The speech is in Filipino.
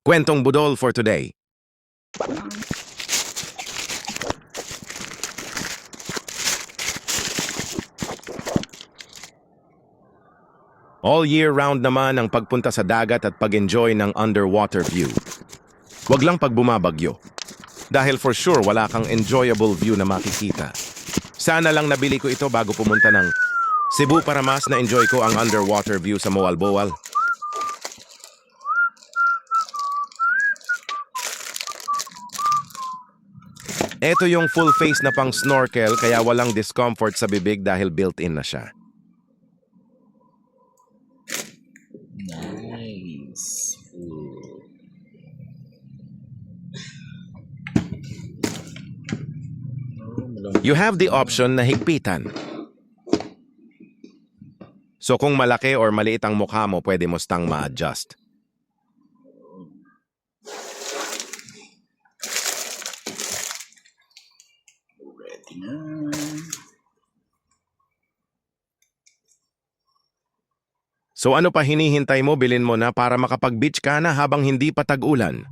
Kwentong budol for today. All year round naman ang pagpunta sa dagat at pag-enjoy ng underwater view. Huwag lang pag bumabagyo. Dahil for sure wala kang enjoyable view na makikita. Sana lang nabili ko ito bago pumunta ng Cebu para mas na-enjoy ko ang underwater view sa Moalboal. Ito yung full face na pang snorkel kaya walang discomfort sa bibig dahil built-in na siya. Nice. You have the option na higpitan. So kung malaki or maliit ang mukha mo, pwede mo stang ma-adjust. Ready na. So ano pa hinihintay mo, bilhin mo na para makapag-beach ka na habang hindi pa tag-ulan.